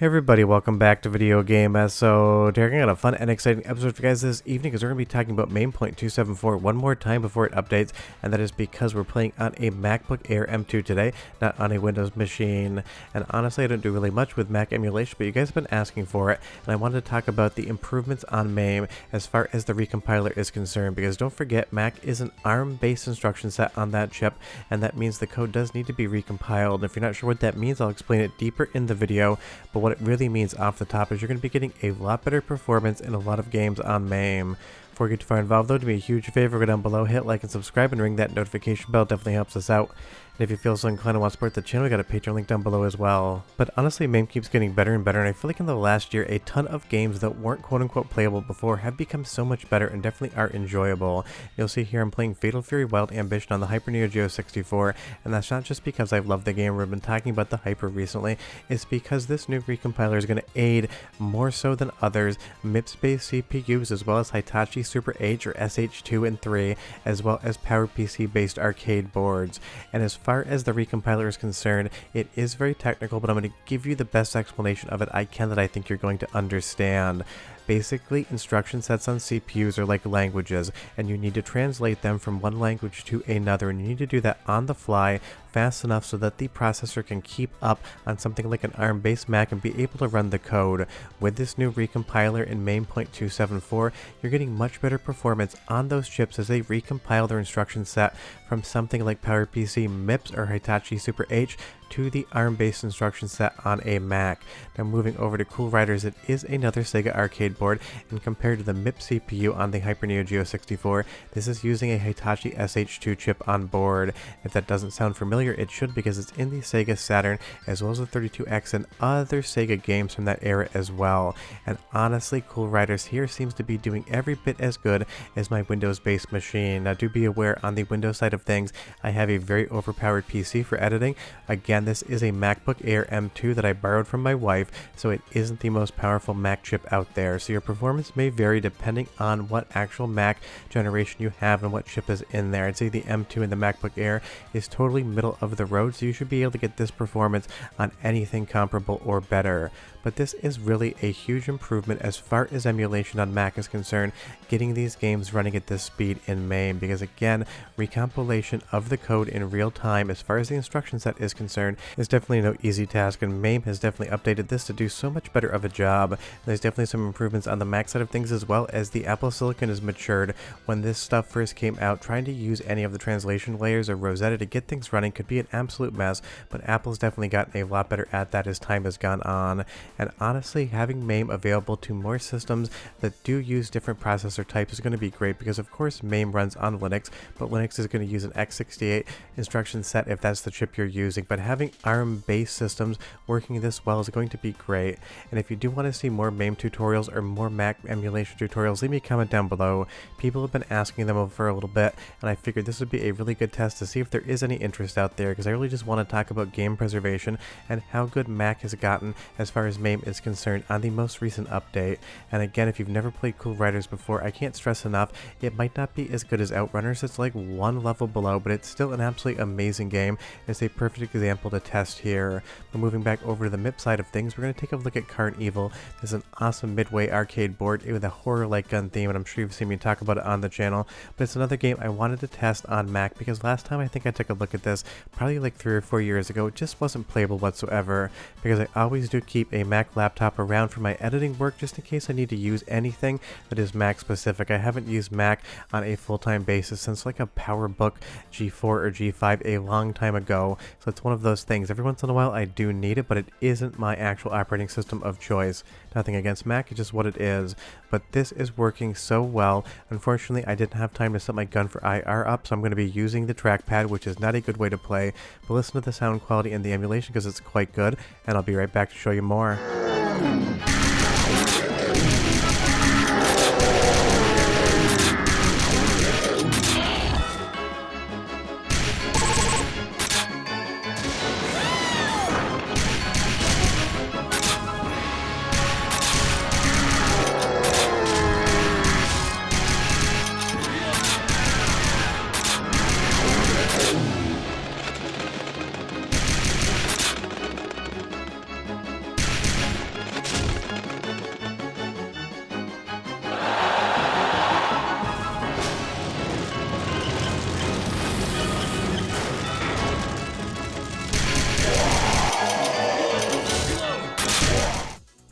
Hey everybody, welcome back to Video Game. So today we're got a fun and exciting episode for you guys this evening because we're going to be talking about MAME 274 one more time before it updates, and that is because we're playing on a MacBook Air M2 today, not on a Windows machine. And honestly, I don't do really much with Mac emulation, but you guys have been asking for it, and I wanted to talk about the improvements on MAME as far as the recompiler is concerned, because don't forget, Mac is an ARM-based instruction set on that chip, and that means the code does need to be recompiled. And if you're not sure what that means, I'll explain it deeper in the video, but what it really means off the top is you're going to be getting a lot better performance in a lot of games on MAME. Before we get too far involved though, do me a huge favor, go down below, hit like and subscribe, and ring that notification bell. Definitely helps us out. And if you feel so inclined to want to support the channel, we got a Patreon link down below as well. But honestly, MAME keeps getting better and better, and I feel like in the last year, a ton of games that weren't quote-unquote playable before have become so much better and definitely are enjoyable. You'll see here I'm playing Fatal Fury Wild Ambition on the Hyper Neo Geo 64, and that's not just because I've loved the game or I've been talking about the Hyper recently, it's because this new recompiler is going to aid, more so than others, MIPS-based CPUs as well as Hitachi SuperH or SH2 and 3, as well as PowerPC-based arcade boards. And as far as the recompiler is concerned, it is very technical, but I'm going to give you the best explanation of it I can that I think you're going to understand. Basically, instruction sets on CPUs are like languages, and you need to translate them from one language to another, and you need to do that on the fly, fast enough so that the processor can keep up on something like an ARM-based Mac and be able to run the code. With this new recompiler in MAME 274, you're getting much better performance on those chips as they recompile their instruction set from something like PowerPC, MIPS, or Hitachi SuperH to the ARM-based instruction set on a Mac. Now moving over to Cool Riders, it is another Sega arcade board, and compared to the MIPS CPU on the Hyper Neo Geo 64, this is using a Hitachi SH2 chip on board. If that doesn't sound familiar, it should, because it's in the Sega Saturn as well as the 32X and other Sega games from that era as well. And honestly, Cool Riders here seems to be doing every bit as good as my Windows-based machine. Now do be aware, on the Windows side of things, I have a very overpowered PC for editing. Again, this is a MacBook Air M2 that I borrowed from my wife, so it isn't the most powerful Mac chip out there. So your performance may vary depending on what actual Mac generation you have and what chip is in there. I'd say the M2 and the MacBook Air is totally middle of the road, so you should be able to get this performance on anything comparable or better. But this is really a huge improvement as far as emulation on Mac is concerned, getting these games running at this speed in MAME, because again, recompilation of the code in real time as far as the instruction set is concerned is definitely no easy task, and MAME has definitely updated this to do so much better of a job. There's definitely some improvements on the Mac side of things as well, as the Apple Silicon has matured. When this stuff first came out, trying to use any of the translation layers or Rosetta to get things running could be an absolute mess, but Apple's definitely gotten a lot better at that as time has gone on. And honestly, having MAME available to more systems that do use different processor types is going to be great, because of course MAME runs on Linux, but Linux is going to use an x68 instruction set if that's the chip you're using. But having ARM-based systems working this well is going to be great. And if you do want to see more MAME tutorials or more Mac emulation tutorials, leave me a comment down below. People have been asking them for a little bit, and I figured this would be a really good test to see if there is any interest out there, because I really just want to talk about game preservation and how good Mac has gotten as far as MAME is concerned on the most recent update. And again, if you've never played Cool Riders before, I can't stress enough, it might not be as good as Outrunners. It's like one level below, but it's still an absolutely amazing game. It's a perfect example to test here. But moving back over to the MIP side of things, we're going to take a look at Current Evil. This is an awesome midway arcade board with a horror-like gun theme, and I'm sure you've seen me talk about it on the channel, but it's another game I wanted to test on Mac, because last time I think I took a look at this, probably like 3 or 4 years ago, it just wasn't playable whatsoever, because I always do keep a Mac laptop around for my editing work just in case I need to use anything that is Mac specific. I haven't used Mac on a full-time basis since like a PowerBook G4 or G5 a long time ago, so it's one of those things. Every once in a while I do need it, but it isn't my actual operating system of choice. Nothing against Mac, it's just what it is. But this is working so well. Unfortunately, I didn't have time to set my gun for IR up, so I'm going to be using the trackpad, which is not a good way to play. But listen to the sound quality and the emulation, because it's quite good, and I'll be right back to show you more.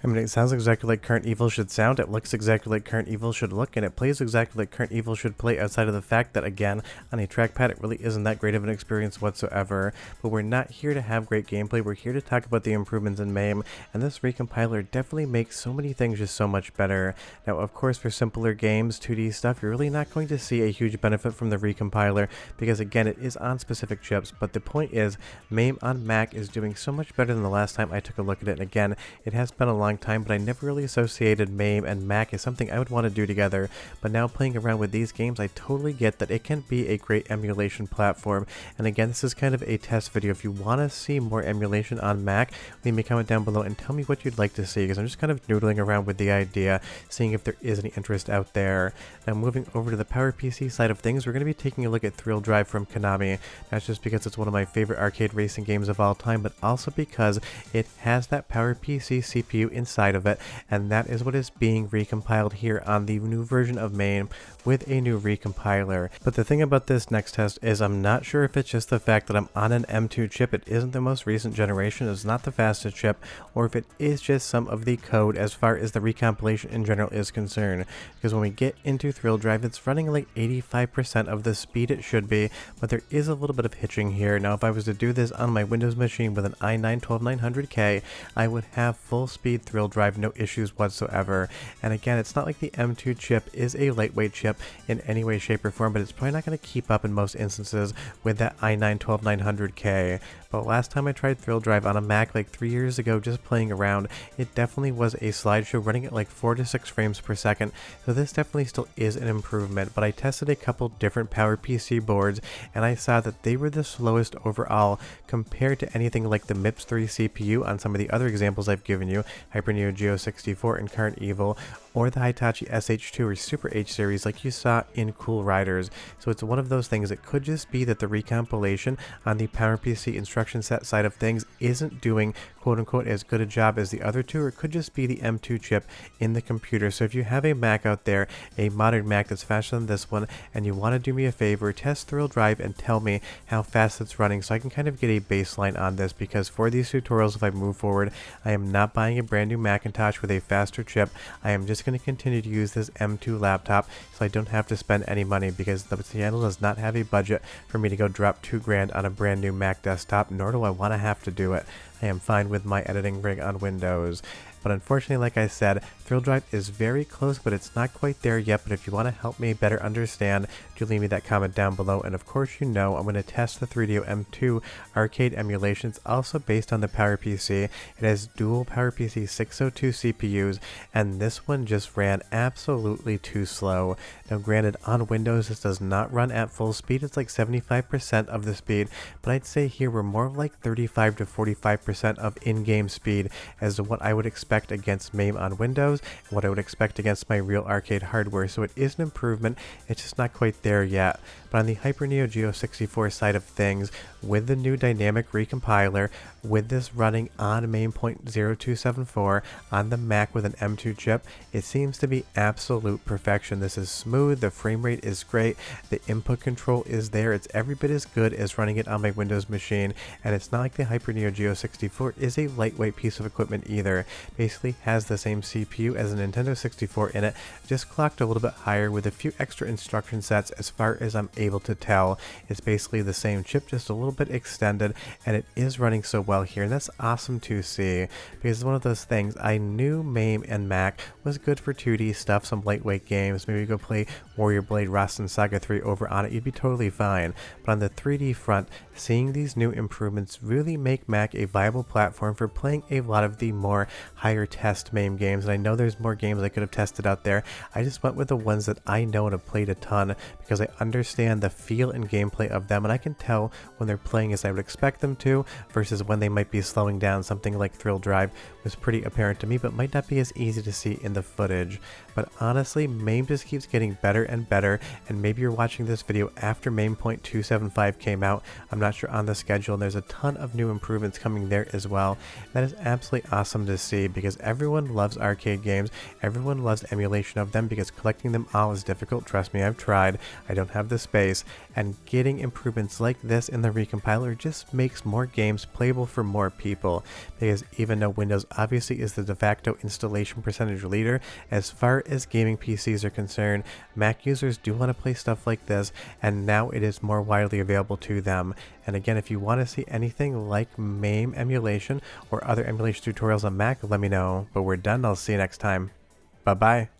I mean, it sounds exactly like Current Evil should sound, it looks exactly like Current Evil should look, and it plays exactly like Current Evil should play, outside of the fact that, again, on a trackpad it really isn't that great of an experience whatsoever. But we're not here to have great gameplay, we're here to talk about the improvements in MAME, and this recompiler definitely makes so many things just so much better. Now, of course, for simpler games, 2D stuff, you're really not going to see a huge benefit from the recompiler, because again, it is on specific chips, but the point is, MAME on Mac is doing so much better than the last time I took a look at it, and again, it has been a long time, but I never really associated MAME and Mac as something I would want to do together. But now playing around with these games, I totally get that it can be a great emulation platform. And again, this is kind of a test video. If you want to see more emulation on Mac, leave me a comment down below and tell me what you'd like to see, because I'm just kind of noodling around with the idea, seeing if there is any interest out there. Now moving over to the PowerPC side of things, we're going to be taking a look at Thrill Drive from Konami. That's just because it's one of my favorite arcade racing games of all time, but also because it has that PowerPC CPU inside of it, and that is what is being recompiled here on the new version of MAME with a new recompiler. But the thing about this next test is I'm not sure if it's just the fact that I'm on an M2 chip, it isn't the most recent generation, it's not the fastest chip, or if it is just some of the code as far as the recompilation in general is concerned. Because when we get into Thrill Drive, it's running like 85% of the speed it should be, but there is a little bit of hitching here. Now if I was to do this on my Windows machine with an i9-12900K, I would have full speed Thrill Drive, no issues whatsoever. And again, it's not like the M2 chip is a lightweight chip in any way, shape, or form, but it's probably not going to keep up in most instances with that i9-12900K. But last time I tried Thrill Drive on a Mac like 3 years ago, just playing around, it definitely was a slideshow running at like 4 to 6 frames per second, so this definitely still is an improvement. But I tested a couple different PowerPC boards, and I saw that they were the slowest overall compared to anything like the MIPS III CPU on some of the other examples I've given you, Hyper Neo Geo 64 and Current Evil, or the Hitachi SH2 or SuperH series like you saw in Cool Riders. So it's one of those things. It could just be that the recompilation on the PowerPC instruction set side of things isn't doing quote-unquote as good a job as the other two, or it could just be the M2 chip in the computer. So if you have a Mac out there, a modern Mac that's faster than this one, and you want to do me a favor, test Thrill Drive and tell me how fast it's running so I can kind of get a baseline on this, because for these tutorials, if I move forward, I am not buying a brand new Macintosh with a faster chip. I am just going to continue to use this M2 laptop so I don't have to spend any money, because the channel does not have a budget for me to go drop $2 grand on a brand new Mac desktop, nor do I want to have to do it. I am fine with my editing rig on Windows. But unfortunately, like I said, Thrill Drive is very close, but it's not quite there yet. But if you want to help me better understand, do leave me that comment down below. And of course, you know I'm going to test the 3DO M2 arcade emulations, also based on the PowerPC. It has dual PowerPC 602 CPUs, and this one just ran absolutely too slow. Now granted, on Windows this does not run at full speed, it's like 75% of the speed, but I'd say here we're more of like 35 to 45% of in-game speed as to what I would expect against MAME on Windows and what I would expect against my real arcade hardware. So it is an improvement, it's just not quite there yet. But on the Hyper Neo Geo 64 side of things, with the new dynamic recompiler, with this running on MAME.0274 on the Mac with an M2 chip, it seems to be absolute perfection. This is smooth, the frame rate is great, the input control is there, it's every bit as good as running it on my Windows machine, and it's not like the Hyper Neo Geo 64 is a lightweight piece of equipment either. Basically has the same CPU as a Nintendo 64 in it, just clocked a little bit higher with a few extra instruction sets as far as I'm able to tell. It's basically the same chip, just a little bit extended, and it is running so well here, and that's awesome to see, because it's one of those things. I knew MAME and Mac was good for 2D stuff, some lightweight games, maybe go play Warrior Blade Rust and Saga 3 over on it, you'd be totally fine. But on the 3D front, seeing these new improvements really make Mac a viable platform for playing a lot of the more higher test MAME games. And I know there's more games I could have tested out there, I just went with the ones that I know and have played a ton, because I understand the feel and gameplay of them, and I can tell when they're playing as I would expect them to, versus when they might be slowing down. Something like Thrill Drive was pretty apparent to me, but might not be as easy to see in the footage. But honestly, MAME just keeps getting better and better, and maybe you're watching this video after MAME.275 came out. I'm not sure on the schedule, and there's a ton of new improvements coming there as well. That is absolutely awesome to see, because everyone loves arcade games, everyone loves emulation of them, because collecting them all is difficult. Trust me, I've tried. I don't have the space. interface, and getting improvements like this in the recompiler just makes more games playable for more people, because even though Windows obviously is the de facto installation percentage leader as far as gaming PCs are concerned, Mac users do want to play stuff like this, and now it is more widely available to them. And again, if you want to see anything like MAME emulation or other emulation tutorials on Mac, let me know. But we're done. I'll see you next time. Bye bye.